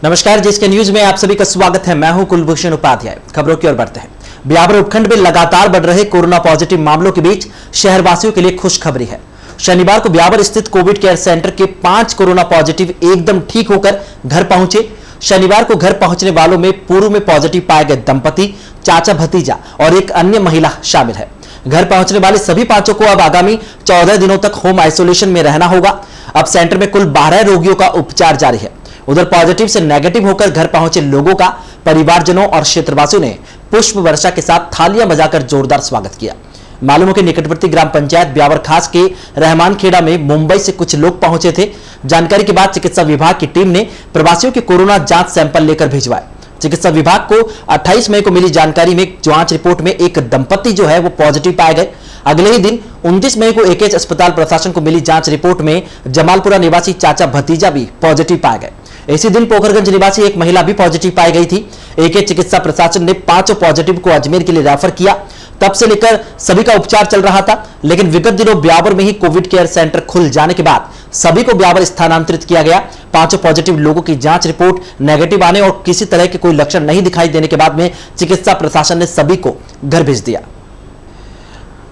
नमस्कार, जिसके न्यूज में आप सभी का स्वागत है। मैं हूं कुलभूषण उपाध्याय। खबरों की ओर बढ़ते हैं। ब्यावर उपखंड में लगातार बढ़ रहे कोरोना पॉजिटिव मामलों के बीच शहरवासियों के लिए खुशखबरी है। शनिवार को ब्यावर स्थित कोविड केयर सेंटर के 5 कोरोना पॉजिटिव एकदम ठीक होकर घर पहुंचे। शनिवार को घर पहुंचने वालों में पूर्व में पॉजिटिव पाए गए दंपति, चाचा भतीजा और एक अन्य महिला शामिल है। घर पहुंचने वाले सभी पांचों को अब आगामी 14 दिनों तक होम आइसोलेशन में रहना होगा। अब सेंटर में कुल 12 रोगियों का उपचार जारी है। उधर पॉजिटिव से नेगेटिव होकर घर पहुंचे लोगों का परिवारजनों और क्षेत्रवासियों ने पुष्प वर्षा के साथ थालियां बजाकर जोरदार स्वागत किया। मालूम हो कि निकटवर्ती ग्राम पंचायत ब्यावर खास के रहमान खेड़ा में मुंबई से कुछ लोग पहुंचे थे। जानकारी के बाद चिकित्सा विभाग की टीम ने प्रवासियों के कोरोना जांच सैंपल लेकर भिजवाए। चिकित्सा विभाग को 28 मई को मिली जानकारी में जांच रिपोर्ट में एक दंपति जो है वो पॉजिटिव पाए गए। अगले ही दिन 29 मई को एकेएच अस्पताल प्रशासन को मिली जांच रिपोर्ट में जमालपुरा निवासी चाचा भतीजा भी पॉजिटिव पाए गए। इसी दिन पोखरगंज निवासी एक महिला भी पॉजिटिव पाई गई थी। एकेएच चिकित्सा प्रशासन ने 5 पॉजिटिव को अजमेर के लिए रेफर किया। तब से लेकर सभी का उपचार चल रहा था, लेकिन विगत दिनों ब्यावर में ही कोविड केयर सेंटर खुल जाने के बाद सभी को ब्यावर स्थानांतरित किया गया। 5 पॉजिटिव लोगों की जांच रिपोर्ट नेगेटिव आने और किसी तरह के कोई लक्षण नहीं दिखाई देने के बाद में चिकित्सा प्रशासन ने सभी को घर भेज दिया।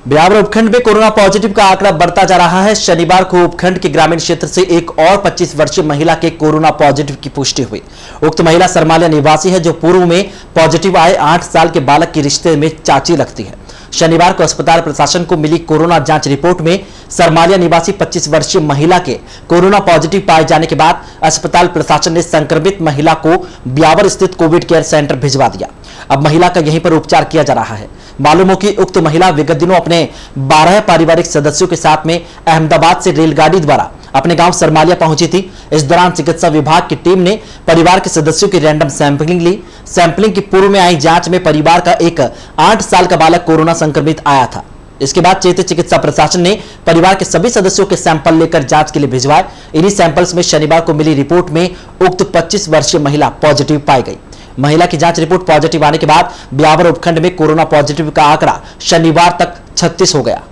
ब्यावर उपखंड में कोरोना पॉजिटिव का आंकड़ा बढ़ता जा रहा है। शनिवार को उपखंड के ग्रामीण क्षेत्र से एक और 25 वर्षीय महिला के कोरोना पॉजिटिव की पुष्टि हुई। उक्त महिला सरमालिया निवासी है, जो पूर्व में पॉजिटिव आए 8 साल के बालक के रिश्ते में चाची लगती है। शनिवार को अस्पताल प्रशासन को मिली कोरोना जांच रिपोर्ट में सरमालिया निवासी 25 वर्षीय महिला के कोरोना पॉजिटिव पाए जाने के बाद अस्पताल प्रशासन ने संक्रमित महिला को ब्यावर स्थित कोविड केयर सेंटर भिजवा दिया। अब महिला का यहीं पर उपचार किया जा रहा है। मालूम हो कि उक्त महिला विगत दिनों अपने 12 पारिवारिक सदस्यों के साथ में अहमदाबाद से रेलगाड़ी द्वारा अपने गांव सरमालिया पहुंची थी। इस दौरान चिकित्सा विभाग की टीम ने परिवार के सदस्यों की रैंडम सैंपलिंग ली। सैंपलिंग की पूर्व में आई जांच में परिवार का एक 8 साल का बालक कोरोना संक्रमित आया था। इसके बाद चेत चिकित्सा प्रशासन ने परिवार के सभी सदस्यों के सैंपल लेकर जांच के लिए भिजवाए। इन्हीं सैंपल्स में शनिवार को मिली रिपोर्ट में उक्त 25 वर्षीय महिला पॉजिटिव पाई गई। महिला की जांच रिपोर्ट पॉजिटिव आने के बाद ब्यावर उपखंड में कोरोना पॉजिटिव का आंकड़ा शनिवार तक 36 हो गया।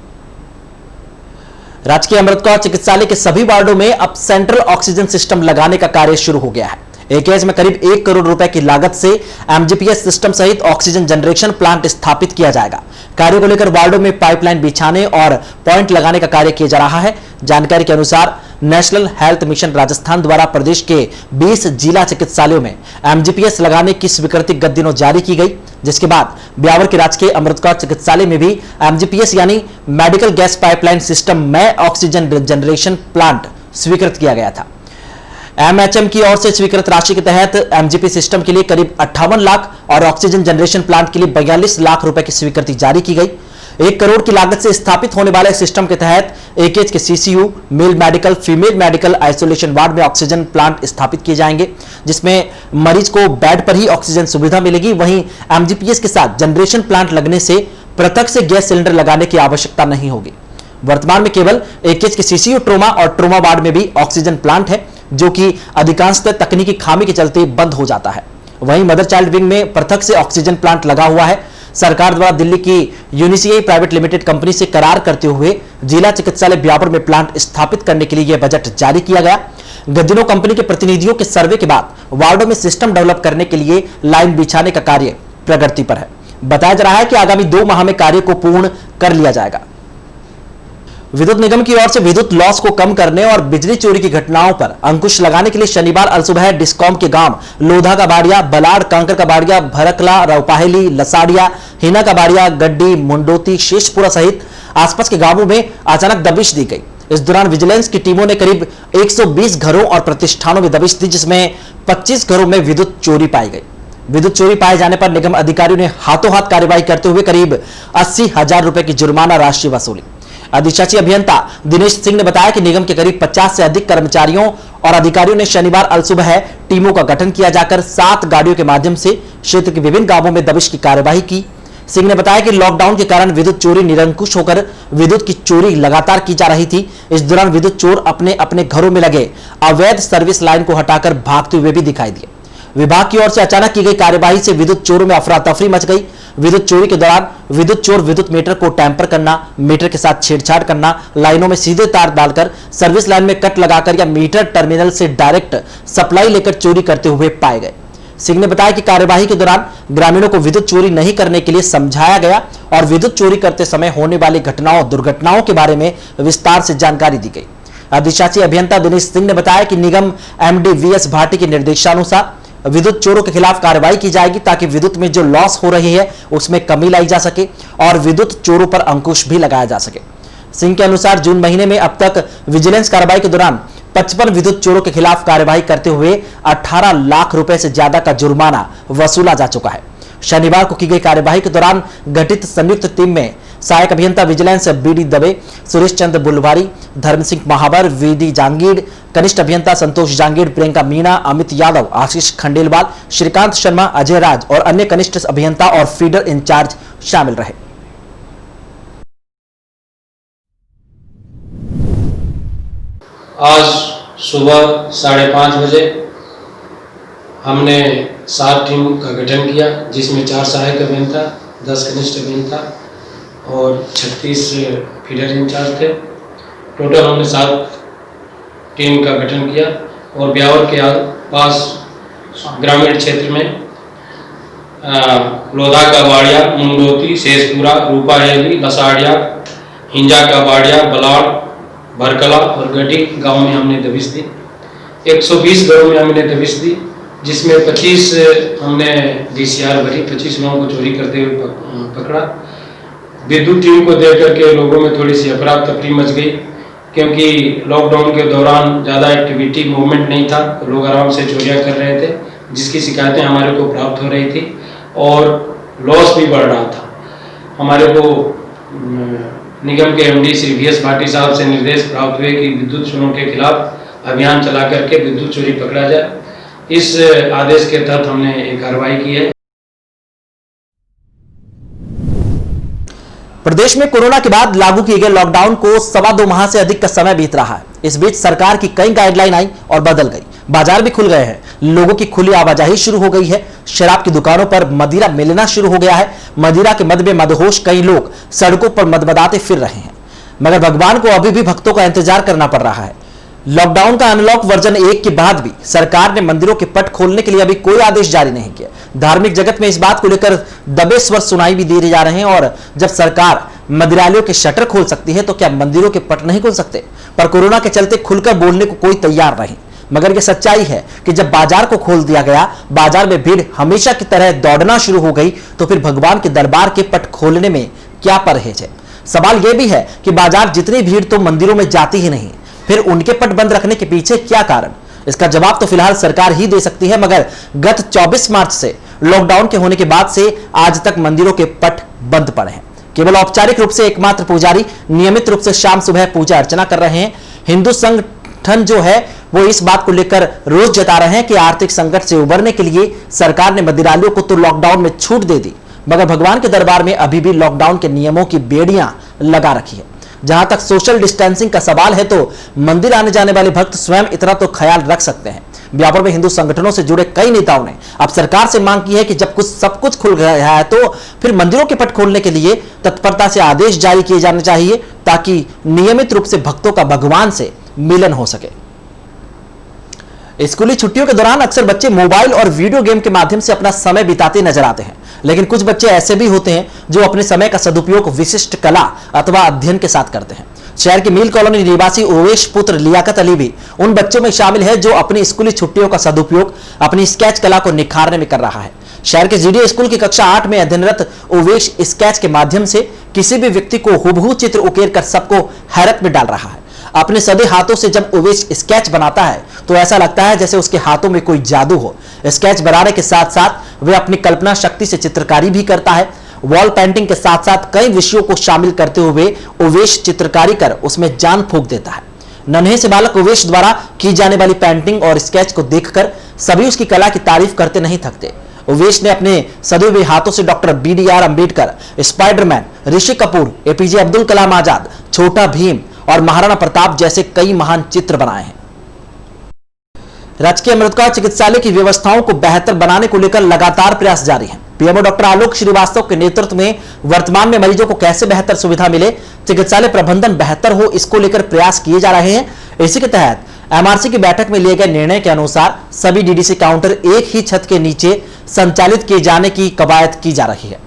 राजकीय अमृत कौर चिकित्सालय के सभी वार्डों में अब सेंट्रल ऑक्सीजन सिस्टम लगाने का कार्य शुरू हो गया है। एकेएच में करीब 1 करोड़ रुपए की लागत से एमजीपीएस सिस्टम सहित ऑक्सीजन जनरेशन प्लांट स्थापित किया जाएगा। कार्य को लेकर वार्डों में पाइपलाइन बिछाने और पॉइंट लगाने का कार्य किया जा रहा है। जानकारी के अनुसार नेशनल हेल्थ मिशन राजस्थान द्वारा प्रदेश के 20 जिला चिकित्सालयों में एमजीपीएस लगाने की स्वीकृति गत दिनों जारी की गई, जिसके बाद ब्यावर के राजकीय अमृतकौर चिकित्सालय में भी एमजीपीएस यानी मेडिकल गैस पाइपलाइन सिस्टम में ऑक्सीजन जनरेशन प्लांट स्वीकृत किया गया था। एमएचएम की ओर से स्वीकृत राशि के तहत एमजीपी सिस्टम के लिए करीब 58 लाख और ऑक्सीजन जनरेशन प्लांट के लिए 42 लाख रुपए की स्वीकृति जारी की गई। 1 करोड़ की लागत से स्थापित होने वाले सिस्टम के तहत एकेएच के CCU, male medical, female medical, isolation ward में ऑक्सीजन प्लांट स्थापित किए जाएंगे, जिसमें मरीज को बेड पर ही ऑक्सीजन सुविधा मिलेगी। वहीं एमजीपीएस के साथ जनरेशन प्लांट लगने से पृथक से गैस सिलेंडर लगाने की आवश्यकता नहीं होगी। वर्तमान में केवल एकेएच के सीसीयू, ट्रोमा और ट्रोमा वार्ड में भी ऑक्सीजन प्लांट है, जो कि अधिकांशतः तकनीकी खामी के चलते बंद हो जाता है। वहीं मदर चाइल्ड विंग में पृथक से ऑक्सीजन प्लांट लगा हुआ है। सरकार द्वारा दिल्ली की यूनिसीआई प्राइवेट लिमिटेड कंपनी से करार करते हुए जिला चिकित्सालय ब्यावर में प्लांट स्थापित करने के लिए यह बजट जारी किया गया। गत दिनों कंपनी के प्रतिनिधियों के सर्वे के बाद वार्डों में सिस्टम डेवलप करने के लिए लाइन बिछाने का कार्य प्रगति पर है। बताया जा रहा है कि आगामी 2 माह में कार्य को पूर्ण कर लिया जाएगा। विद्युत निगम की ओर से विद्युत लॉस को कम करने और बिजली चोरी की घटनाओं पर अंकुश लगाने के लिए शनिवार अलसुबह डिस्कॉम के गांव लोधा का बाड़िया, बलाड़, कांकर का बाड़िया, भरकला, रौपाहेली, लसाड़िया, हिना का बाड़िया, गड्डी, मुंडोती, शेषपुरा सहित आसपास के गांवों में अचानक दबिश दी गई। इस दौरान विजिलेंस की टीमों ने करीब 120 घरों और प्रतिष्ठानों में दबिश दी, जिसमें 25 घरों में विद्युत चोरी पाई गई। विद्युत चोरी पाए जाने पर निगम अधिकारियों ने हाथों हाथ कार्रवाई करते हुए करीब 80,000 रुपए की जुर्माना राशि वसूली। अधिशासी अभियंता दिनेश सिंह ने बताया कि निगम के करीब 50 से अधिक कर्मचारियों और अधिकारियों ने शनिवार अलसुबह टीमों का गठन किया जाकर 7 गाड़ियों के माध्यम से क्षेत्र के विभिन्न गांवों में दबिश की कार्यवाही की। सिंह ने बताया कि लॉकडाउन के कारण विद्युत चोरी निरंकुश होकर विद्युत की चोरी लगातार की जा रही थी। इस दौरान विद्युत चोर अपने अपने घरों में लगे अवैध सर्विस लाइन को हटाकर भागते हुए भी दिखाई दिए। विभाग की ओर से अचानक की गई कार्यवाही से विद्युत चोरों में अफरा तफरी मच गई। विद्युत चोरी के दौरान विद्युत चोर विद्युत मीटर को टैंपर करना, मीटर के साथ छेड़छाड़ करना, लाइनों में सीधे तार डालकर सर्विस लाइन में कट लगाकर या मीटर टर्मिनल से डायरेक्ट सप्लाई लेकर चोरी करते हुए पाए गए। सिंह ने बताया कि कार्यवाही के दौरान ग्रामीणों को विद्युत चोरी नहीं करने के लिए समझाया गया और विद्युत चोरी करते समय होने वाली घटनाओं दुर्घटनाओं के बारे में विस्तार से जानकारी दी गई। अधिशासी अभियंता दिनेश सिंह ने बताया कि निगम एमडी वीएस भाटी के निर्देशानुसार विद्युत चोरों के खिलाफ कार्रवाई की जाएगी ताकि विद्युत में जो लॉस हो रही है उसमें कमी लाई जा सके और विद्युत चोरों पर अंकुश भी लगाया जा सके। सिंह के अनुसार जून महीने में अब तक विजिलेंस कार्रवाई के दौरान 55 विद्युत चोरों के खिलाफ कार्रवाई करते हुए 18 लाख रुपए से ज्यादा का जुर्माना वसूला जा चुका है। शनिवार को की गई कार्यवाही के दौरान गठित संयुक्त टीम में सहायक अभियंता विजिलेंस बीडी दवे, सुरेश चंद्र बुलवारी, धर्म सिंह महावर, वीडी जांगीर, कनिष्ठ अभियंता संतोष जांगीर, प्रियंका मीणा, अमित यादव, आशीष खंडेलवाल, श्रीकांत शर्मा, अजय राज और अन्य कनिष्ठ अभियंता और फीडर इंचार्ज शामिल रहे। आज सुबह 5:30 बजे हमने 7 टीम का गठन किया, जिसमें 4 सहायक अभियंता, 10 कनिष्ठ अभियंता और 36 फीडर इंचार्ज थे। टोटल हमने 7 टीम का गठन किया और ब्यावर के पास ग्रामीण क्षेत्र में लोधा का बाड़िया, मुंडोती, शेषपुरा, रूपाहेली, लसाड़िया, हिंजा का बाड़िया, बलाड़, भरकला और गढ़ी गांव में हमने दबिश दी। 120 घरों में हमने दबिश दी, जिसमें 25 हमने डीसीआर भरी, 25 लोगों को चोरी करते हुए पकड़ा। विद्युत टीम को देख करके लोगों में थोड़ी सी अफरा तफरी मच गई, क्योंकि लॉकडाउन के दौरान ज़्यादा एक्टिविटी मूवमेंट नहीं था, तो लोग आराम से चोरियां कर रहे थे, जिसकी शिकायतें हमारे को प्राप्त हो रही थी और लॉस भी बढ़ रहा था। हमारे को निगम के एमडी श्री वीएस भाटी साहब से निर्देश प्राप्त हुए कि विद्युत चोरों के खिलाफ अभियान चला करके विद्युत चोरी पकड़ा जाए। इस आदेश के तहत हमने एक कार्रवाई की है। प्रदेश में कोरोना के बाद लागू किए गए लॉकडाउन को 2.25 माह से अधिक का समय बीत रहा है। इस बीच सरकार की कई गाइडलाइन आई और बदल गई, बाजार भी खुल गए हैं, लोगों की खुली आवाजाही शुरू हो गई है, शराब की दुकानों पर मदिरा मिलना शुरू हो गया है। मदिरा के मद में मदहोश कई लोग सड़कों पर मदमदाते फिर रहे हैं, मगर भगवान को अभी भी भक्तों का इंतजार करना पड़ रहा है। लॉकडाउन का अनलॉक वर्जन 1 के बाद भी सरकार ने मंदिरों के पट खोलने के लिए अभी कोई आदेश जारी नहीं किया। धार्मिक जगत में इस बात को लेकर दबे स्वर सुनाई भी दिए जा रहे हैं और जब सरकार मंदिरालयों के शटर खोल सकती है तो क्या मंदिरों के पट नहीं खोल सकते? पर कोरोना के चलते खुलकर बोलने को कोई तैयार नहीं। मगर यह सच्चाई है कि जब बाजार को खोल दिया गया, बाजार में भीड़ हमेशा की तरह दौड़ना शुरू हो गई, तो फिर भगवान के दरबार के पट खोलने में क्या परहेज है? सवाल यह भी है कि बाजार जितनी भीड़ तो मंदिरों में जाती ही नहीं, फिर उनके पट बंद रखने के पीछे क्या कारण? इसका जवाब तो फिलहाल सरकार ही दे सकती है। मगर गत 24 मार्च से लॉकडाउन के होने के बाद से आज तक मंदिरों के पट बंद पड़े हैं। केवल औपचारिक रूप से एकमात्र पुजारी नियमित रूप से शाम सुबह पूजा अर्चना कर रहे हैं। हिंदू संगठन जो है वो इस बात को लेकर रोष जता रहे हैं कि आर्थिक संकट से उबरने के लिए सरकार ने मंदिरालयों को तो लॉकडाउन में छूट दे दी, मगर भगवान के दरबार में अभी भी लॉकडाउन के नियमों की बेड़ियां लगा रखी है। जहां तक सोशल डिस्टेंसिंग का सवाल है तो मंदिर आने जाने वाले भक्त स्वयं इतना तो ख्याल रख सकते हैं। ब्यावर में हिंदू संगठनों से जुड़े कई नेताओं ने अब सरकार से मांग की है कि जब सब कुछ खुल गया है तो फिर मंदिरों के पट खोलने के लिए तत्परता से आदेश जारी किए जाने चाहिए, ताकि नियमित रूप से भक्तों का भगवान से मिलन हो सके। स्कूली छुट्टियों के दौरान अक्सर बच्चे मोबाइल और वीडियो गेम के माध्यम से अपना समय बिताते नजर आते हैं, लेकिन कुछ बच्चे ऐसे भी होते हैं जो अपने समय का सदुपयोग विशिष्ट कला अथवा अध्ययन के साथ करते हैं। शहर की मील कॉलोनी निवासी ओवेश पुत्र लियाकत अली भी उन बच्चों में शामिल है जो अपनी स्कूली छुट्टियों का सदुपयोग अपनी स्केच कला को निखारने में कर रहा है। शहर के जीडी स्कूल की कक्षा 8 में अध्ययनरत ओवेश स्केच के माध्यम से किसी भी व्यक्ति को हुबहू चित्र उकेर कर सबको हैरत में डाल रहा है। अपने सदे हाथों से जब ओवेश स्केच बनाता है तो ऐसा लगता है जैसे उसके हाथों में कोई जादू हो। स्केच बनाने के साथ साथ वह अपनी कल्पना शक्ति से चित्रकारी भी करता है। वॉल पेंटिंग के साथ साथ कई विषयों को शामिल करते हुए ओवेश चित्रकारी कर उसमें जान फूंक देता है। नन्हे से बालक ओवेश द्वारा की जाने वाली पेंटिंग और स्केच को देखकर सभी उसकी कला की तारीफ करते नहीं थकते। ओवेश ने अपने सदे हुए हाथों से doctor BDR Ambedkar, Spiderman, Rishi Kapoor, APJ Abdul Kalam Azad, छोटा भीम और महाराणा प्रताप जैसे कई महान चित्र बनाए हैं। राजकीय अमृतकौर चिकित्सालय की व्यवस्थाओं को बेहतर बनाने को लेकर लगातार प्रयास जारी है। पीएमओ डॉक्टर आलोक श्रीवास्तव के नेतृत्व में वर्तमान में मरीजों को कैसे बेहतर सुविधा मिले, चिकित्सालय प्रबंधन बेहतर हो, इसको लेकर प्रयास किए जा रहे हैं। इसी के तहत एमआरसी की बैठक में लिए गए निर्णय के अनुसार सभी डीडीसी काउंटर एक ही छत के नीचे संचालित किए जाने की कवायद की जा रही है,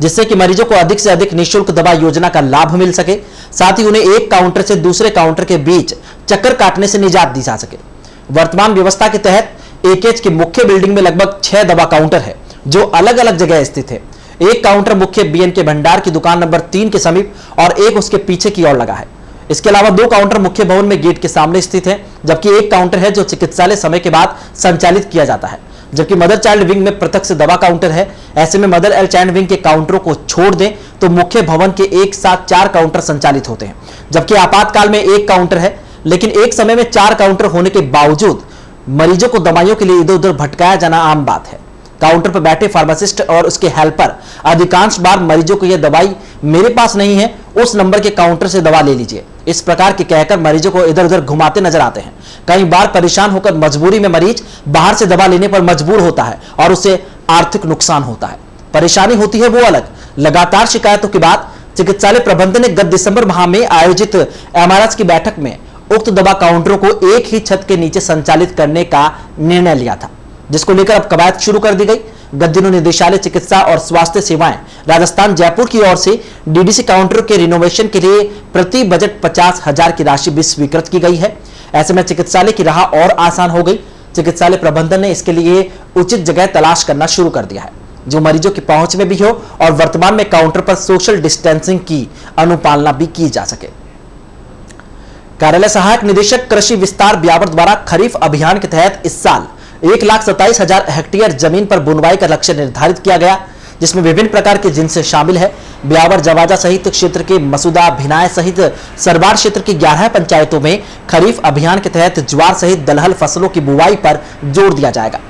जिससे कि मरीजों को अधिक से अधिक निःशुल्क दवा योजना का लाभ मिल सके, साथ ही उन्हें एक काउंटर से दूसरे काउंटर के बीच चक्कर काटने से निजात दी जा सके। वर्तमान व्यवस्था के तहत एकेज की मुख्य बिल्डिंग में लगभग 6 दवा काउंटर है जो अलग अलग जगह स्थित है। एक काउंटर मुख्य बीएनके भंडार की दुकान नंबर 3 के समीप और एक उसके पीछे की ओर लगा है। इसके अलावा 2 काउंटर मुख्य भवन में गेट के सामने स्थित है, जबकि एक काउंटर है जो चिकित्सालय समय के बाद संचालित किया जाता है, जबकि मदर चाइल्ड विंग में पृथक से दवा काउंटर है। ऐसे में मदर एंड चाइल्ड विंग के काउंटरों को छोड़ दें तो मुख्य भवन के एक साथ 4 काउंटर संचालित होते हैं, जबकि आपातकाल में एक काउंटर है। लेकिन एक समय में 4 काउंटर होने के बावजूद मरीजों को दवाइयों के लिए इधर उधर भटकाया जाना आम बात है। काउंटर पर बैठे फार्मासिस्ट और उसके हेल्पर अधिकांश बार मरीजों को यह दवाई मेरे पास नहीं है, उस नंबर के काउंटर से दवा ले लीजिए, इस प्रकार के कहकर मरीजों को इधर उधर घुमाते नजर आते हैं। कई बार परेशान होकर मजबूरी में मरीज बाहर से दवा लेने पर मजबूर होता है और उसे आर्थिक नुकसान होता है। परेशानी होती है वो अलग। लगातार शिकायतों के बाद चिकित्सालय प्रबंधन ने गत दिसंबर माह में आयोजित एमआरएस की बैठक में उक्त दवा काउंटरों को एक ही छत के नीचे संचालित करने का निर्णय लिया था, जिसको लेकर अब कवायद शुरू कर दी गई। गत दिनों निदेशालय चिकित्सा और स्वास्थ्य सेवाएं राजस्थान जयपुर की ओर से डीडीसी काउंटर के रिनोवेशन के लिए प्रति बजट 50,000 की राशि भी स्वीकृत की गई है। ऐसे में चिकित्सालय की राह और आसान हो गई। चिकित्सालय प्रबंधन ने इसके लिए उचित जगह तलाश करना शुरू कर दिया है, जो मरीजों की पहुंच में भी हो और वर्तमान में काउंटर पर सोशल डिस्टेंसिंग की अनुपालना भी की जा सके। कार्यालय सहायक निदेशक कृषि विस्तार ब्यावर द्वारा खरीफ अभियान के तहत इस साल 1,27,000 हेक्टेयर जमीन पर बुनवाई का लक्ष्य निर्धारित किया गया, जिसमें विभिन्न प्रकार के जिनसे शामिल है। ब्यावर जवाजा सहित क्षेत्र के मसूदा, भिनाय सहित सरबार क्षेत्र की 11 पंचायतों में खरीफ अभियान के तहत ज्वार सहित दलहन फसलों की बुवाई पर जोर दिया जाएगा।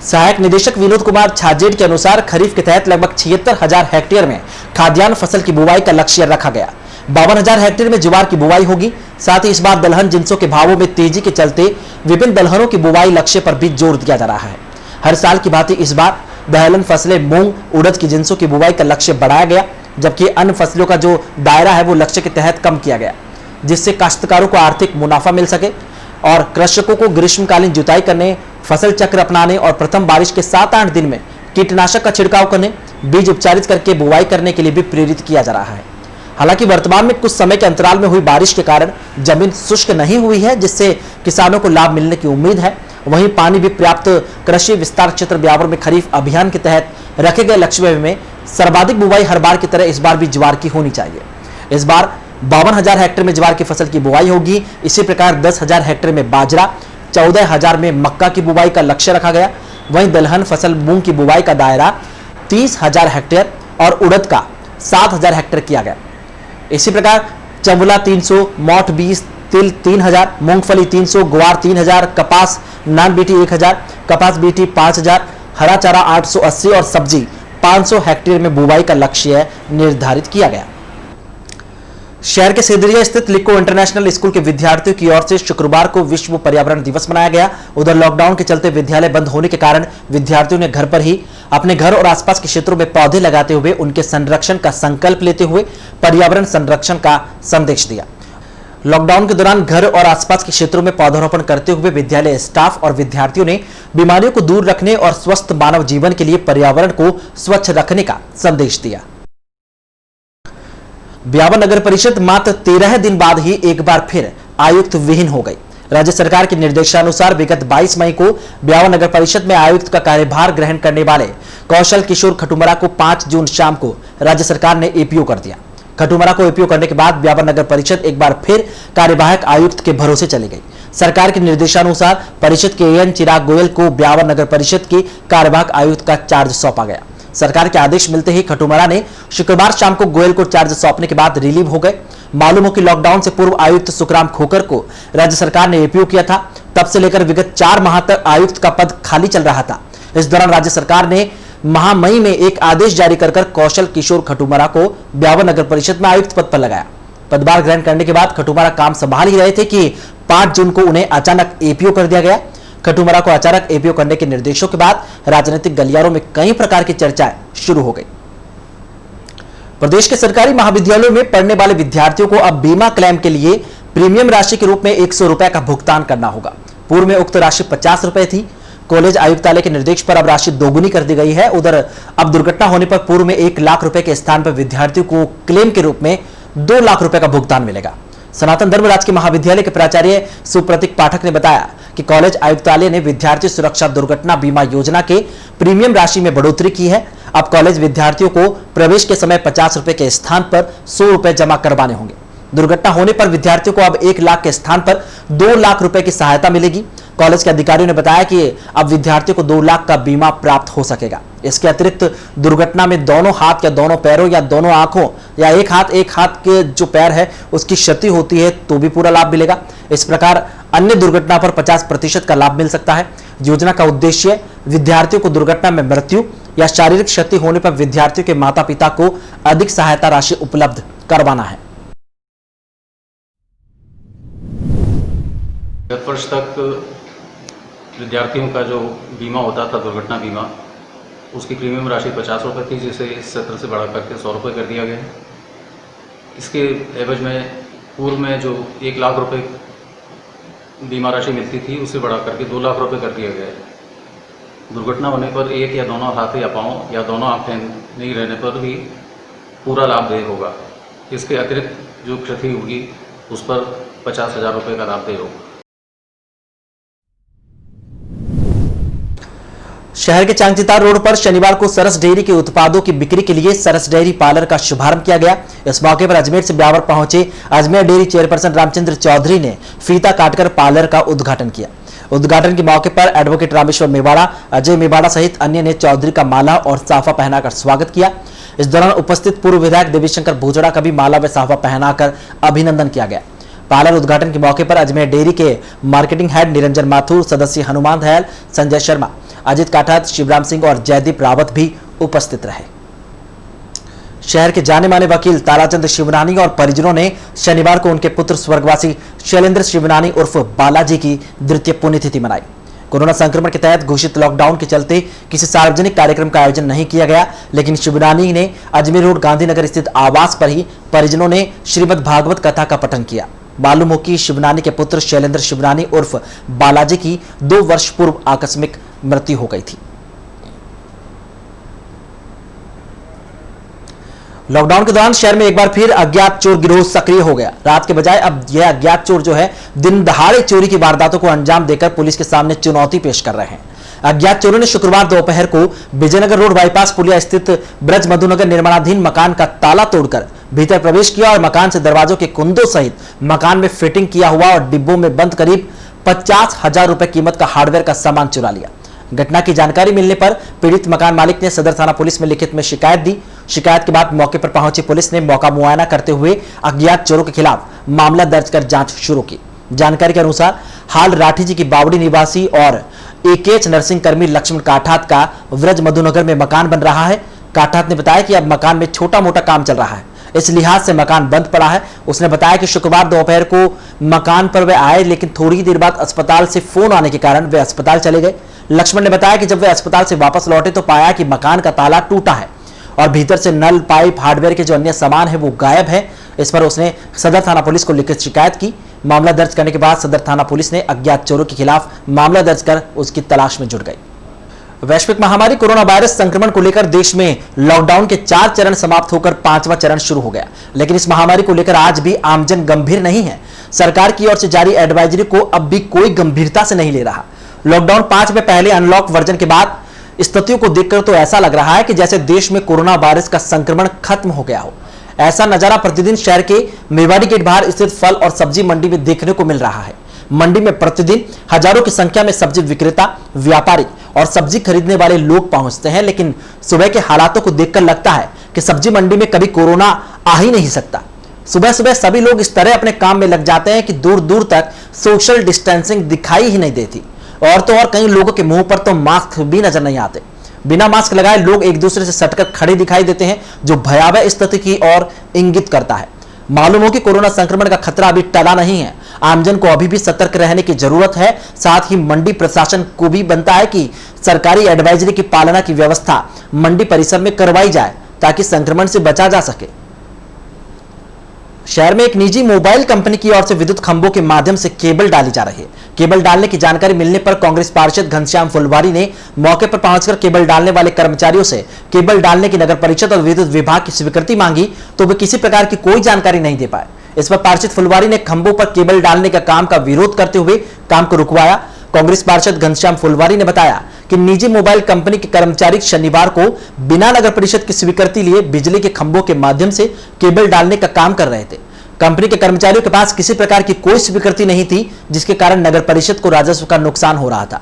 सहायक निदेशक विनोद कुमार छाजेड़ के अनुसार खरीफ के तहत लगभग 76,000 हेक्टेयर में खाद्यान्न फसल की बुवाई का लक्ष्य रखा गया। 52,000 हेक्टेयर में ज्वार की बुवाई होगी। साथ ही इस बार दलहन जिनसों के भावों में तेजी के चलते विभिन्न दलहनों की बुवाई लक्ष्य पर भी जोर दिया जा रहा है। हर साल की भांति इस बार दलहन फसलें मूंग, उड़द की जिनसों की बुवाई का लक्ष्य बढ़ाया गया, जबकि अन्य फसलों का जो दायरा है वो लक्ष्य के तहत कम किया गया, जिससे काश्तकारों को आर्थिक मुनाफा मिल सके और कृषकों को ग्रीष्मकालीन जुताई करने, फसल चक्र अपनाने और प्रथम बारिश के 7-8 दिन में कीटनाशक का छिड़काव करने, बीज उपचारित करके बुवाई करने के लिए भी प्रेरित किया जा रहा है। हालांकि वर्तमान में कुछ समय के अंतराल में हुई बारिश के कारण जमीन शुष्क नहीं हुई है, जिससे किसानों को लाभ मिलने की उम्मीद है। वहीं पानी भी पर्याप्त। कृषि विस्तार क्षेत्र ब्यावर में खरीफ अभियान के तहत रखे गए लक्ष्य में सर्वाधिक बुवाई हर बार की तरह इस बार भी ज्वार की होनी चाहिए। इस बार 52,000 हेक्टेयर में ज्वार की फसल की बुवाई होगी। इसी प्रकार 10,000 हेक्टेयर में बाजरा, 14,000 में मक्का की बुवाई का लक्ष्य रखा गया। वहीं दलहन फसल मूंग की बुवाई का दायरा 30,000 हेक्टेयर और उड़द का 7,000 हेक्टेयर किया गया। इसी प्रकार चंबुला 300, मोठ 20, तिल 3,000, मूंगफली 300, ग्वार 3,000, कपास नान बीटी 1,000, कपास बीटी 5,000, हरा चारा 880 और सब्जी 500 हेक्टेयर में बुवाई का लक्ष्य निर्धारित किया गया। शहर के सेदरिया स्थित लिको इंटरनेशनल स्कूल के विद्यार्थियों की ओर से शुक्रवार को विश्व पर्यावरण दिवस मनाया गया। उधर लॉकडाउन के चलते विद्यालय बंद होने के कारण विद्यार्थियों ने घर पर ही अपने घर और आसपास के क्षेत्रों में पौधे लगाते हुए उनके संरक्षण का संकल्प लेते हुए पर्यावरण संरक्षण का संदेश दिया। लॉकडाउन के दौरान घर और आसपास के क्षेत्रों में पौधारोपण करते हुए विद्यालय स्टाफ और विद्यार्थियों ने बीमारियों को दूर रखने और स्वस्थ मानव जीवन के लिए पर्यावरण को स्वच्छ रखने का संदेश दिया। ब्यावर नगर परिषद मात्र 13 दिन बाद ही एक बार फिर आयुक्त विहीन हो गई। राज्य सरकार के निर्देशानुसार विगत 22 मई को ब्यावर नगर परिषद में आयुक्त का कार्यभार ग्रहण करने वाले कौशल किशोर खटुमरा को 5 जून शाम को राज्य सरकार ने एपीओ कर दिया। खटुमरा को एपीओ करने के बाद ब्यावर नगर परिषद एक बार फिर कार्यवाहक आयुक्त के भरोसे चली गई। सरकार के निर्देशानुसार परिषद के एएन चिराग गोयल को ब्यावर नगर परिषद की कार्यवाहक आयुक्त का चार्ज सौंपा गया। सरकार के आदेश मिलते ही खटुमरा ने शुक्रवार शाम को गोयल को चार्ज सौंपने के बाद रिलीव हो गए। मालूम हो कि लॉकडाउन से पूर्व आयुक्त सुखराम खोकर को राज्य सरकार ने एपीओ किया था। तब से लेकर विगत 4 माह तक आयुक्त का पद खाली चल रहा था। इस दौरान राज्य सरकार ने माह मई में एक आदेश जारी कर कौशल किशोर खटुमरा को ब्यावर नगर परिषद में आयुक्त पद पर लगाया। पदभार ग्रहण करने के बाद खटुमरा काम संभाल ही रहे थे कि 5 जून को उन्हें अचानक एपीओ कर दिया गया। खटूमरा को अचानक एपीओ करने के निर्देशों के बाद राजनीतिक गलियारों में कई प्रकार की चर्चाएं शुरू हो गई। प्रदेश के सरकारी महाविद्यालयों में पढ़ने वाले विद्यार्थियों को अब बीमा क्लेम के लिए प्रीमियम राशि के रूप में 100 रुपए का भुगतान करना होगा। पूर्व में उक्त राशि 50 रुपए थी। कॉलेज आयुक्तालय के निर्देश पर अब राशि दोगुनी कर दी गई है। उधर अब दुर्घटना होने पर पूर्व में 1 लाख रुपए के स्थान पर विद्यार्थियों को क्लेम के रूप में 2 लाख रुपए का भुगतान मिलेगा। सनातन धर्म राजकीय महाविद्यालय के प्राचार्य सुप्रतीक पाठक ने बताया कि कॉलेज आयुक्तालय ने विद्यार्थी सुरक्षा दुर्घटना बीमा योजना के प्रीमियम राशि में बढ़ोतरी की है। अब कॉलेज विद्यार्थियों को प्रवेश के समय 50 रुपए के स्थान पर 100 रुपए जमा करवाने होंगे। दुर्घटना होने पर विद्यार्थियों को अब 1 लाख के स्थान पर 2 लाख रुपए की सहायता मिलेगी। कॉलेज के अधिकारियों ने बताया कि अब विद्यार्थियों को 2 लाख का बीमा प्राप्त हो सकेगा। इसके अतिरिक्त दुर्घटना में दोनों हाथ या दोनों पैरों या दोनों आंखों या एक हाथ के जो पैर है उसकी क्षति होती है तो भी पूरा लाभ मिलेगा। इस प्रकार अन्य दुर्घटना पर 50% का लाभ मिल सकता है। योजना का उद्देश्य विद्यार्थियों को दुर्घटना में मृत्यु या शारीरिक क्षति होने पर विद्यार्थियों के माता पिता को अधिक सहायता राशि उपलब्ध करवाना है। गत वर्ष तक विद्यार्थियों का जो बीमा होता था दुर्घटना बीमा, उसकी प्रीमियम राशि 50 रुपये थी, जिसे इस सत्र से बढ़ा करके 100 रुपये कर दिया गया है। इसके एवज में पूर्व में जो 1 लाख रुपये बीमा राशि मिलती थी उसे बढ़ा करके 2 लाख रुपये कर दिया गया है। दुर्घटना होने पर एक या दोनों हाथ या पाँव या दोनों आँखें नहीं रहने पर भी पूरा लाभदेय होगा। इसके अतिरिक्त जो क्षति होगी उस पर 50,000 रुपये का लाभदेय होगा। शहर के चांगचितार रोड पर शनिवार को सरस डेयरी के उत्पादों की बिक्री के लिए सरस डेयरी पार्लर का शुभारंभ किया गया। इस मौके पर अजमेर से ब्यावर पहुंचे अजमेर डेयरी चेयरपर्सन रामचंद्र चौधरी ने फीता काटकर पार्लर का उद्घाटन किया। उद्घाटन के मौके पर एडवोकेट रामेश्वर मेवाड़ा, अजय मेवाड़ा सहित अन्य ने चौधरी का माला और साफा पहनाकर स्वागत किया। इस दौरान उपस्थित पूर्व विधायक देवीशंकर भूजड़ा का भी माला व साफा पहनाकर अभिनंदन किया गया। पार्लर उद्घाटन के मौके पर अजमेर डेयरी के मार्केटिंग हेड निरंजन माथुर, सदस्य हनुमान दयाल, संजय शर्मा, अजित काठात, शिवराम सिंह और जयदीप रावत भी उपस्थित रहे। शहर के जाने माने वकील ताराचंद शिवनानी और परिजनों ने शनिवार को उनके पुत्र स्वर्गवासी शैलेंद्र शिवनानी उर्फ बालाजी की द्वितीय पुण्यतिथि मनाई। कोरोना संक्रमण के तहत घोषित लॉकडाउन के चलते किसी सार्वजनिक कार्यक्रम का आयोजन नहीं किया गया, लेकिन शिवनानी ने अजमेर रोड गांधीनगर स्थित आवास पर ही परिजनों ने श्रीमद् भागवत कथा का पठन किया। मालूम हो कि शिवनानी के पुत्र शैलेंद्र शिवनानी उर्फ बालाजी की 2 वर्ष पूर्व आकस्मिक मृत्यु हो गई थी। लॉकडाउन के दौरान शहर में एक बार फिर अज्ञात चोर गिरोह सक्रिय हो गया। रात के बजाय अब यह अज्ञात चोर जो है दिन दहाड़े चोरी की वारदातों को अंजाम देकर पुलिस के सामने चुनौती पेश कर रहे हैं। अज्ञात चोरों ने शुक्रवार दोपहर को विजयनगर रोड बाईपास पुलिया स्थित ब्रज मधुनगर निर्माणाधीन मकान का ताला तोड़कर भीतर प्रवेश किया और मकान से दरवाजों के कुंदों सहित मकान में फिटिंग किया हुआ और डिब्बों में बंद करीब 50,000 रुपए कीमत का हार्डवेयर का सामान चुरा लिया। घटना की जानकारी मिलने पर पीड़ित मकान मालिक ने सदर थाना पुलिस में लिखित में शिकायत दी। शिकायत के बाद मौके पर पहुंची पुलिस ने मौका मुआयना करते हुए अज्ञात चोरों के खिलाफ मामला दर्ज कर जांच शुरू की। जानकारी के अनुसार हाल राठी जी की बावड़ी निवासी और एकेएच नर्सिंग कर्मी लक्ष्मण काठात का व्रज मधुनगर में मकान बन रहा है। काठात ने बताया कि अब मकान में छोटा मोटा काम चल रहा है, इस लिहाज से मकान बंद पड़ा है। उसने बताया कि शुक्रवार दोपहर को मकान पर वे आए, लेकिन थोड़ी देर बाद अस्पताल से फोन आने के कारण वे अस्पताल चले गए। लक्ष्मण ने बताया कि जब वे अस्पताल से वापस लौटे तो पाया कि मकान का ताला टूटा है और भीतर से नल, पाइप, हार्डवेयर के जो अन्य सामान है वो गायब है। इस पर उसने सदर थाना पुलिस को लिखित शिकायत की। मामला दर्ज करने के बाद सदर थाना पुलिस ने अज्ञात चोरों के खिलाफ मामला दर्ज कर उसकी तलाश में जुट गई। वैश्विक महामारी कोरोना वायरस संक्रमण को लेकर देश में लॉकडाउन के 4 चरण समाप्त होकर 5वां चरण शुरू हो गया, लेकिन इस महामारी को लेकर आज भी आमजन गंभीर नहीं है। सरकार की ओर से जारी एडवाइजरी को अब भी कोई गंभीरता से नहीं ले रहा। लॉकडाउन 5 में पहले अनलॉक वर्जन के बाद स्थितियों को देखकर तो ऐसा लग रहा है कि जैसे देश में कोरोना वायरस का संक्रमण खत्म हो गया हो। ऐसा नजारा प्रतिदिन शहर के मेवाड़ी गेट बाहर स्थित फल और सब्जी मंडी में देखने को मिल रहा है। मंडी में प्रतिदिन हजारों की संख्या में सब्जी विक्रेता, व्यापारी और सब्जी खरीदने वाले लोग पहुंचते हैं, लेकिन सुबह के हालातों को देखकर लगता है कि सब्जी मंडी में कभी कोरोना आ ही नहीं सकता। सुबह सुबह सभी लोग इस तरह अपने काम में लग जाते हैं कि दूर दूर तक सोशल डिस्टेंसिंग दिखाई ही नहीं देती। और तो और कई लोगों के मुंह पर तो मास्क भी नजर नहीं आते। बिना मास्क लगाए लोग एक दूसरे से सटकर खड़े दिखाई देते हैं, जो भयावह स्थिति की ओर इंगित करता है। मालूम हो कि कोरोना संक्रमण का खतरा अभी टला नहीं है। आमजन को अभी भी सतर्क रहने की जरूरत है। साथ ही मंडी प्रशासन को भी बनता है कि सरकारी एडवाइजरी की पालना की व्यवस्था मंडी परिसर में करवाई जाए ताकि संक्रमण से बचा जा सके। शहर में एक निजी मोबाइल कंपनी की ओर से विद्युत खंभों के माध्यम से केबल डाली जा रही है। केबल डालने की जानकारी मिलने पर कांग्रेस पार्षद घनश्याम फुलवारी ने मौके पर पहुंचकर केबल डालने वाले कर्मचारियों से केबल डालने की नगर परिषद और विद्युत विभाग की स्वीकृति मांगी, तो वे किसी प्रकार की कोई जानकारी नहीं दे पाए। इस पर पार्षद फुलवारी ने खंभों पर केबल डालने का काम का विरोध करते हुए काम को रुकवाया। कांग्रेस पार्षद घनश्याम फुलवारी ने बताया कि निजी मोबाइल कंपनी के कर्मचारी शनिवार को बिना नगर परिषद की स्वीकृति लिए बिजली के खंभों के माध्यम से केबल डालने का काम कर रहे थे। कंपनी के कर्मचारियों के पास किसी प्रकार की कोई स्वीकृति नहीं थी, जिसके कारण नगर परिषद को राजस्व का नुकसान हो रहा था।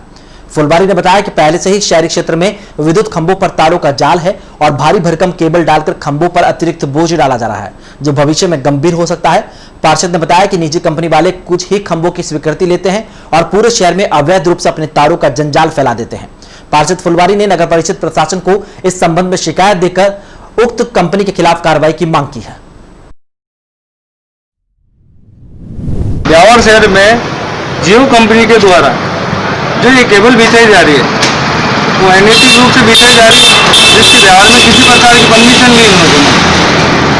फुलवारी ने बताया कि पहले से ही शहरी क्षेत्र में विद्युत खंभों पर तारों का जाल है और भारी भरकम केबल डालकर खंभों पर अतिरिक्त बोझ डाला जा रहा है, जो भविष्य में गंभीर हो सकता है। पार्षद ने बताया कि निजी कंपनी वाले कुछ ही खंभों की स्वीकृति लेते हैं और पूरे शहर में अवैध रूप से अपने तारों का जंजाल फैला देते हैं। पार्षद फुलवारी ने नगर परिषद प्रशासन को इस संबंध में शिकायत देकर उक्त कंपनी के खिलाफ कार्रवाई की मांग की है। ब्यावर शहर में जियो कंपनी के द्वारा जो ये केबल बिछाई जा रही है वो अनैतिक रूप से बिछाई जा रही है, जिसकी ब्यावर में किसी प्रकार की परमिशन नहीं होने देना।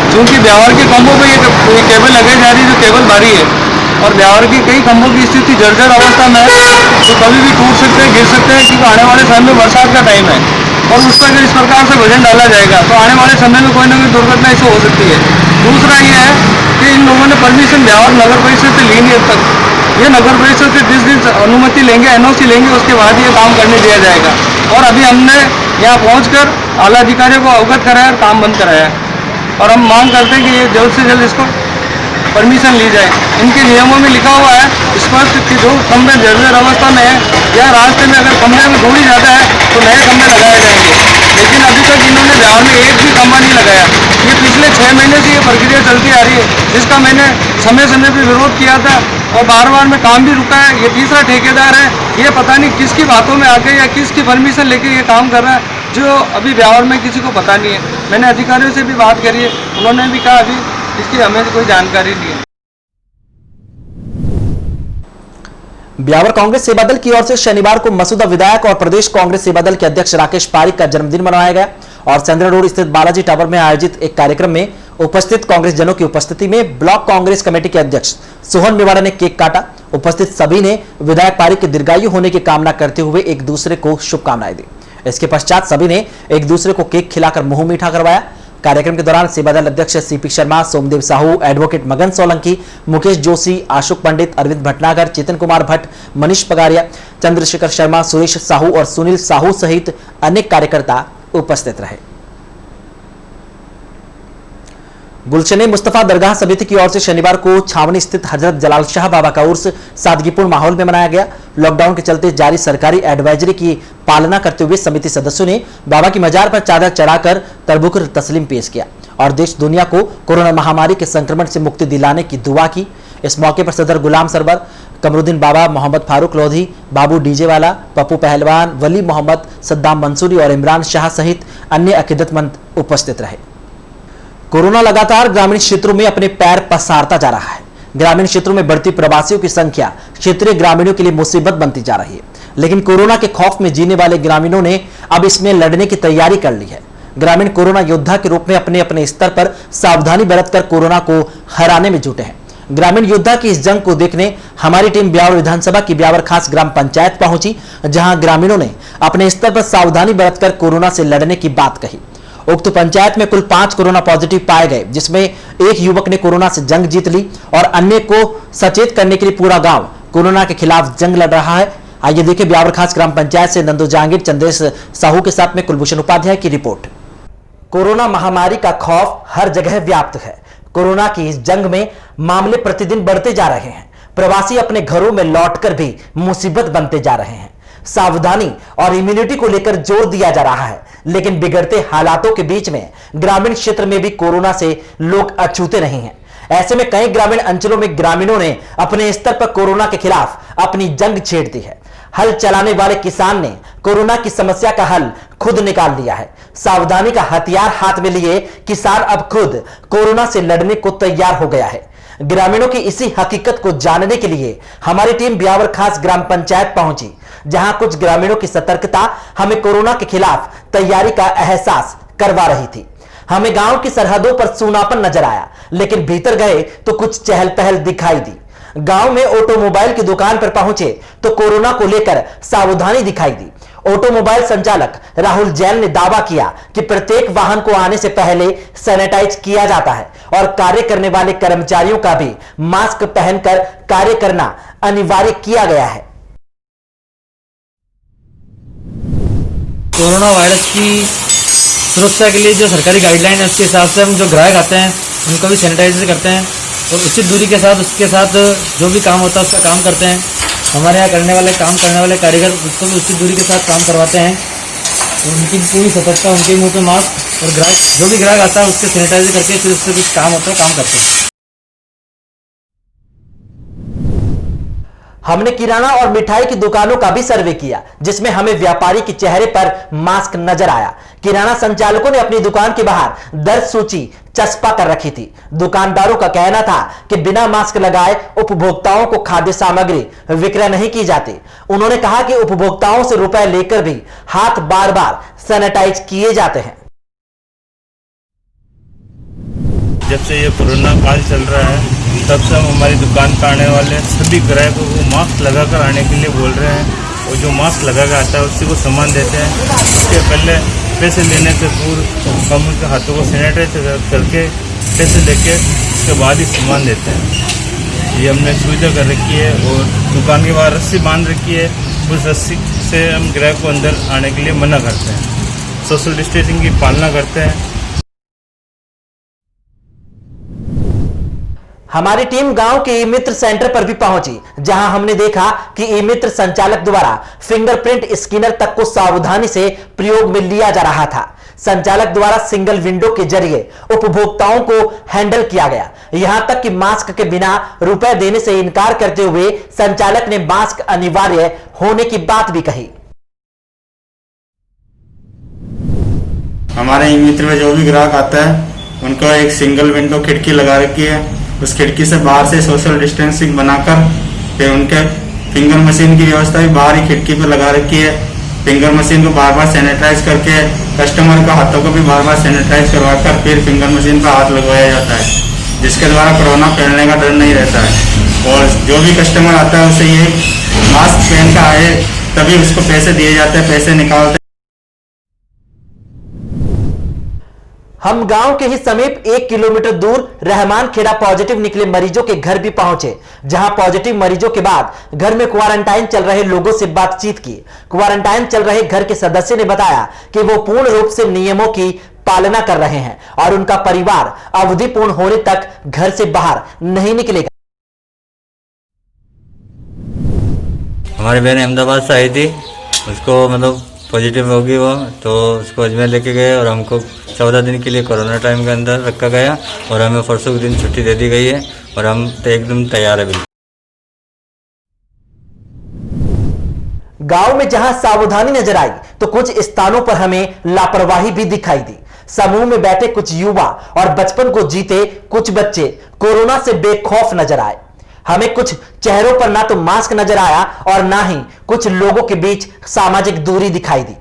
क्योंकि ब्यावर के खंभों पर ये केबल लगाई जा रही है जो केबल भारी है और ब्यावर की कई खंभों की स्थिति जर्जर अवस्था में है, तो कभी भी टूट सकते हैं, गिर सकते हैं, क्योंकि आने वाले समय में बरसात का टाइम है और उस पर अगर इस प्रकार से वजन डाला जाएगा तो आने वाले समय में कोई ना कोई दुर्घटना इससे हो सकती है। दूसरा ये है कि इन लोगों ने परमिशन ब्यावर नगर परिषद से ली नहीं अब तक। ये नगर परिषद से जिस दिन अनुमति लेंगे, एनओसी लेंगे, उसके बाद ये काम करने दिया जाएगा। और अभी हमने यहाँ पहुंचकर आला अधिकारियों को अवगत कराया और काम बंद कराया और हम मांग करते हैं कि ये जल्द से जल्द इसको परमिशन ली जाए। इनके नियमों में लिखा हुआ है स्पष्ट कि जो खंभे जर्जर अवस्था में है या रास्ते में अगर खंभे में दूरी जाता है तो नए खंभे लगाए जाएंगे, लेकिन अभी तक इन्होंने बिहार में एक भी खंभा नहीं लगाया। ये पिछले 6 महीने से ये प्रक्रिया चलती आ रही है, जिसका मैंने समय समय पर विरोध किया था और बार बार में काम भी रुका है। ये तीसरा ठेकेदार है, ये पता नहीं किसकी बातों में आके या किसकी परमिशन लेके ये काम कर रहा है, जो अभी ब्यावर में किसी को पता नहीं है। मैंने अधिकारियों से भी बात करी है, उन्होंने भी कहा अभी इसकी हमें कोई जानकारी नहीं है। ब्यावर कांग्रेस सेवा दल की ओर से शनिवार को मसूदा विधायक और प्रदेश कांग्रेस सेवा दल के अध्यक्ष राकेश पारीक का जन्मदिन मनाया गया और चंद्रा रोड स्थित बालाजी टावर में आयोजित एक कार्यक्रम में उपस्थित कांग्रेस जनों की उपस्थिति में ब्लॉक कांग्रेस कमेटी के अध्यक्ष सोहन मेवाड़ा ने केक काटा। उपस्थित सभी ने विधायक पारीक के दीर्घायु होने की कामना करते हुए एक दूसरे को शुभकामनाएं दी। इसके पश्चात सभी ने एक दूसरे को केक खिलाकर मुंह मीठा करवाया। कार्यक्रम के दौरान सेवादल अध्यक्ष सीपी शर्मा, सोमदेव साहू, एडवोकेट मगन सोलंकी, मुकेश जोशी, आशुक पंडित, अरविंद भटनागर, चेतन कुमार भट्ट, मनीष पगारिया, चंद्रशेखर शर्मा, सुरेश साहू और सुनील साहू सहित अनेक कार्यकर्ता उपस्थित रहे। गुलशन मुस्तफा दरगाह समिति की ओर से शनिवार को छावनी स्थित हजरत जलाल शाह बाबा का उर्स सादगीपूर्ण माहौल में मनाया गया। लॉकडाउन के चलते जारी सरकारी एडवाइजरी की पालना करते हुए समिति सदस्यों ने बाबा की मजार पर चादर चढ़ाकर तरबुक तस्लीम पेश किया और देश दुनिया को कोरोना महामारी के संक्रमण से मुक्ति दिलाने की दुआ की। इस मौके पर सदर गुलाम सरवर, कमरुद्दीन बाबा, मोहम्मद फारूक लोधी, बाबू डीजे वाला, पप्पू पहलवान, वली मोहम्मद, सद्दाम मंसूरी और इमरान शाह सहित अन्य अकीदतमंद उपस्थित रहे। कोरोना लगातार ग्रामीण क्षेत्रों में अपने पैर पसारता जा रहा है। ग्रामीण क्षेत्रों में बढ़ती प्रवासियों की संख्या क्षेत्रीय ग्रामीणों के लिए मुसीबत बनती जा रही है, लेकिन कोरोना के खौफ में जीने वाले ग्रामीणों ने अब इसमें लड़ने की तैयारी कर ली है। ग्रामीण कोरोना योद्धा के रूप में अपने अपने स्तर पर सावधानी बरतकर कोरोना को हराने में जुटे हैं। ग्रामीण योद्धा की इस जंग को देखने हमारी टीम ब्यावर विधानसभा की ब्यावर खास ग्राम पंचायत पहुंची, जहां ग्रामीणों ने अपने स्तर पर सावधानी बरतकर कोरोना से लड़ने की बात कही। उक्त पंचायत में कुल 5 कोरोना पॉजिटिव पाए गए, जिसमें एक युवक ने कोरोना से जंग जीत ली और अन्य को सचेत करने के लिए पूरा गांव कोरोना के खिलाफ जंग लड़ रहा है। आइए देखें ब्यावर खास ग्राम पंचायत से नंदू जहांगीर, चंद्रेश साहू के साथ में कुलभूषण उपाध्याय की रिपोर्ट। कोरोना महामारी का खौफ हर जगह व्याप्त है। कोरोना की इस जंग में मामले प्रतिदिन बढ़ते जा रहे हैं। प्रवासी अपने घरों में लौटकर भी मुसीबत बनते जा रहे हैं। सावधानी और इम्यूनिटी को लेकर जोर दिया जा रहा है, लेकिन बिगड़ते हालातों के बीच में ग्रामीण क्षेत्र में भी कोरोना से लोग अछूते नहीं हैं। ऐसे में कई ग्रामीण अंचलों में ग्रामीणों ने अपने स्तर पर कोरोना के खिलाफ अपनी जंग छेड़ दी है। हल चलाने वाले किसान ने कोरोना की समस्या का हल खुद निकाल दिया है। सावधानी का हथियार हाथ में लिए किसान अब खुद कोरोना से लड़ने को तैयार हो गया है। ग्रामीणों की इसी हकीकत को जानने के लिए हमारी टीम ब्यावर खास ग्राम पंचायत पहुंची, जहां कुछ ग्रामीणों की सतर्कता हमें कोरोना के खिलाफ तैयारी का एहसास करवा रही थी। हमें गांव की सरहदों पर सूनापन नजर आया, लेकिन भीतर गए तो कुछ चहल पहल दिखाई दी। गांव में ऑटोमोबाइल की दुकान पर पहुंचे तो कोरोना को लेकर सावधानी दिखाई दी। ऑटोमोबाइल संचालक राहुल जैन ने दावा किया कि प्रत्येक वाहन को आने से पहले सैनिटाइज किया जाता है और कार्य करने वाले कर्मचारियों का भी मास्क पहनकर कार्य करना अनिवार्य किया गया है। कोरोना वायरस की सुरक्षा के लिए जो सरकारी गाइडलाइन है उसके हिसाब से हम जो ग्राहक आते हैं उनको भी सैनिटाइजर करते हैं और उचित दूरी के साथ उसके साथ जो भी काम होता है उसका काम करते हैं। हमारे यहाँ काम करने वाले कारीगर उसको भी उचित दूरी के साथ काम करवाते हैं और उनकी पूरी सतर्कता, उनके मुंह पे मास्क और जो भी ग्राहक आता है उसके सैनिटाइजर करके फिर उससे कुछ काम होता है काम करते हैं। हमने किराना और मिठाई की दुकानों का भी सर्वे किया, जिसमें हमें व्यापारी के चेहरे पर मास्क नजर आया। किराना संचालकों ने अपनी दुकान के बाहर दर्ज सूची चस्पा कर रखी थी। दुकानदारों का कहना था कि बिना मास्क लगाए उपभोक्ताओं को खाद्य सामग्री विक्रय नहीं की जाती। उन्होंने कहा कि उपभोक्ताओं से रुपए लेकर भी हाथ बार बार सैनिटाइज किए जाते हैं। जब से ये कोरोना काल चल रहा है तब से हम हमारी दुकान पर आने वाले सभी ग्राहकों को मास्क लगाकर आने के लिए बोल रहे हैं और जो मास्क लगा कर आता है उसी को सामान देते हैं। उसके पहले पैसे लेने से पूर्व हम उनके हाथों को सैनिटाइज करके पैसे लेके उसके बाद ही सामान देते हैं। ये हमने सुविधा कर रखी है और दुकान के बाहर रस्सी बांध रखी है। उस रस्सी से हम ग्राहक को अंदर आने के लिए मना करते हैं। सोशल डिस्टेंसिंग की पालना करते हैं। हमारी टीम गांव के ई मित्र सेंटर पर भी पहुंची, जहां हमने देखा कि ई मित्र संचालक द्वारा फिंगरप्रिंट स्कैनर तक को सावधानी से प्रयोग में लिया जा रहा था। संचालक द्वारा सिंगल विंडो के जरिए उपभोक्ताओं को हैंडल किया गया। यहां तक कि मास्क के बिना रुपए देने से इनकार करते हुए संचालक ने मास्क अनिवार्य होने की बात भी कही। हमारे ई मित्र में जो भी ग्राहक आता है उनको एक सिंगल विंडो खिड़की लगा रखी है। उस खिड़की से बाहर से सोशल डिस्टेंसिंग बनाकर फिर उनके फिंगर मशीन की व्यवस्था भी बाहर ही खिड़की पे लगा रखी है। फिंगर मशीन को बार बार सैनिटाइज करके कस्टमर का हाथों को भी बार बार सैनिटाइज करवाकर फिर फिंगर मशीन पर हाथ लगवाया जाता है, जिसके द्वारा कोरोना फैलने का डर नहीं रहता है। और जो भी कस्टमर आता है उसे ये मास्क पहन कर आए तभी उसको पैसे दिए जाते हैं, पैसे निकालते। हम गांव के ही समीप 1 किलोमीटर दूर रहमान खेड़ा पॉजिटिव निकले मरीजों के घर भी पहुंचे, जहां पॉजिटिव मरीजों के बाद घर में क्वारंटाइन चल रहे लोगों से बातचीत की। क्वारंटाइन चल रहे घर के सदस्य ने बताया कि वो पूर्ण रूप से नियमों की पालना कर रहे हैं और उनका परिवार अवधि पूर्ण होने तक घर से बाहर नहीं निकलेगा। हमारी बहन अहमदाबाद से आई थी, उसको मतलब पॉजिटिव होगी वो, तो उसको अजमेर लेके गए और हमको 14 दिन के लिए कोरोना टाइम के अंदर रखा गया और हमें परसों के दिन छुट्टी दे दी गई है और हम एकदम तैयार है बिल्कुल। गांव में जहां सावधानी नजर आई तो कुछ स्थानों पर हमें लापरवाही भी दिखाई दी। समूह में बैठे कुछ युवा और बचपन को जीते कुछ बच्चे कोरोना से बेखौफ नजर आए। हमें कुछ चेहरों पर ना तो मास्क नजर आया और ना ही कुछ लोगों के बीच सामाजिक दूरी दिखाई दी।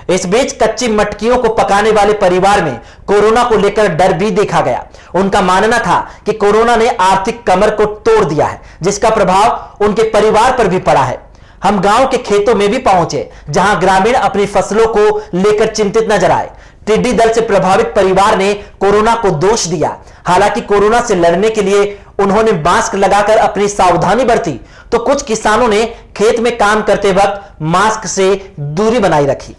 इस बीच कच्ची मटकियों को पकाने वाले परिवार में कोरोना को लेकर डर भी देखा गया। उनका मानना था कि कोरोना ने आर्थिक कमर को तोड़ दिया है, जिसका प्रभाव उनके परिवार पर भी पड़ा है। हम गांव के खेतों में भी पहुंचे, जहां ग्रामीण अपनी फसलों को लेकर चिंतित नजर आए। टिड्डी दल से प्रभावित परिवार ने कोरोना को दोष दिया। हालांकि कोरोना से लड़ने के लिए उन्होंने मास्क लगाकर अपनी सावधानी बरती, तो कुछ किसानों ने खेत में काम करते वक्त मास्क से दूरी बनाई रखी।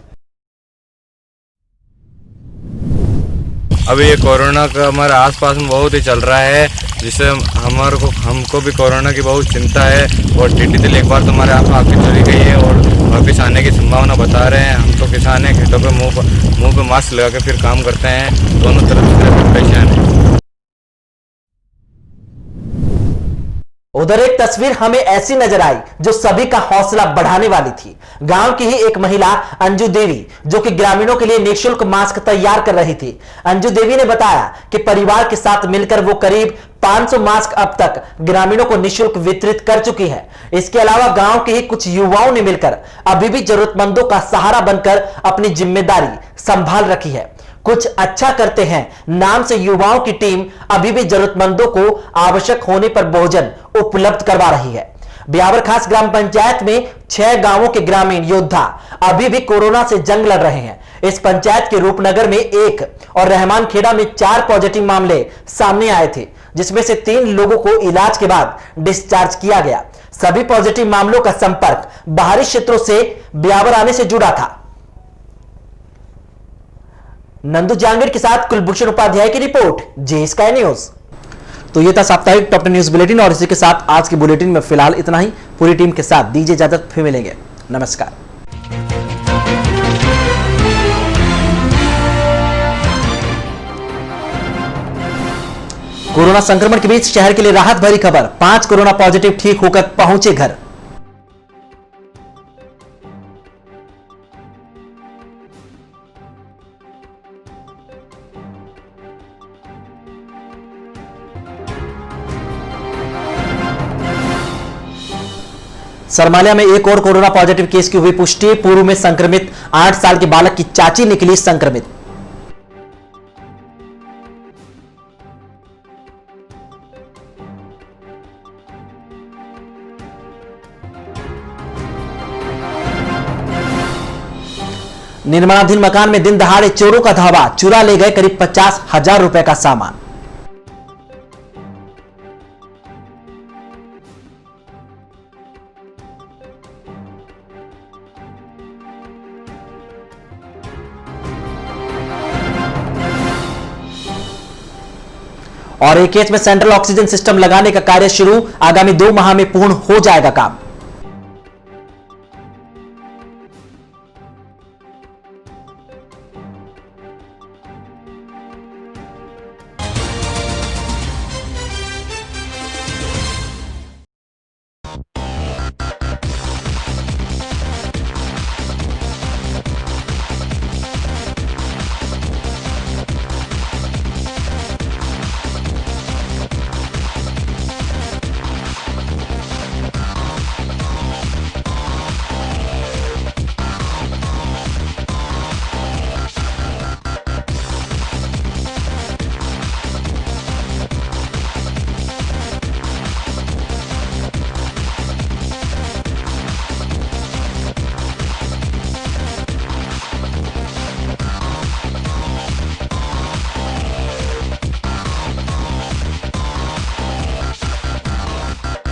अभी ये कोरोना का हमारे आसपास में बहुत ही चल रहा है, जिससे हमको भी कोरोना की बहुत चिंता है। और टिड्डी दल एक बार तो हमारे आप आके चली गई है और वापिस आने की संभावना बता रहे हैं। हम तो किसान हैं, खेतों पे मुंह पे मास्क लगा के फिर काम करते हैं। दोनों तरफ से परेशान हैं। उधर एक तस्वीर हमें ऐसी नजर आई जो सभी का हौसला बढ़ाने वाली थी। गांव की ही एक महिला अंजू देवी जो कि ग्रामीणों के लिए निःशुल्क मास्क तैयार कर रही थी। अंजू देवी ने बताया कि परिवार के साथ मिलकर वो करीब 500 मास्क अब तक ग्रामीणों को निःशुल्क वितरित कर चुकी है। इसके अलावा गांव के ही कुछ युवाओं ने मिलकर अभी भी जरूरतमंदों का सहारा बनकर अपनी जिम्मेदारी संभाल रखी है। कुछ अच्छा करते हैं नाम से युवाओं की टीम अभी भी जरूरतमंदों को आवश्यक होने पर भोजन उपलब्ध करवा रही है। ब्यावर खास ग्राम पंचायत में 6 गांवों के ग्रामीण योद्धा अभी भी कोरोना से जंग लड़ रहे हैं। इस पंचायत के रूपनगर में 1 और रहमान खेड़ा में 4 पॉजिटिव मामले सामने आए थे, जिसमें से 3 लोगों को इलाज के बाद डिस्चार्ज किया गया। सभी पॉजिटिव मामलों का संपर्क बाहरी क्षेत्रों से ब्यावर आने से जुड़ा था। नंदू जांगीर के साथ कुलभूषण उपाध्याय की रिपोर्ट, जे स्काई न्यूज। तो ये था साप्ताहिक टॉप 10 न्यूज बुलेटिन और इसी के साथ आज की बुलेटिन में फिलहाल इतना ही। पूरी टीम के साथ दीजिए इजाजत, फिर मिलेंगे। नमस्कार। कोरोना संक्रमण के बीच शहर के लिए राहत भरी खबर, 5 कोरोना पॉजिटिव ठीक होकर पहुंचे घर। सरमालिया में एक और कोरोना पॉजिटिव केस की हुई पुष्टि। पूर्व में संक्रमित 8 साल के बालक की चाची निकली संक्रमित। निर्माणाधीन मकान में दिन दहाड़े चोरों का धावा, चुरा ले गए करीब 50,000 रुपए का सामान। और एक केस में सेंट्रल ऑक्सीजन सिस्टम लगाने का कार्य शुरू, आगामी 2 माह में पूर्ण हो जाएगा काम।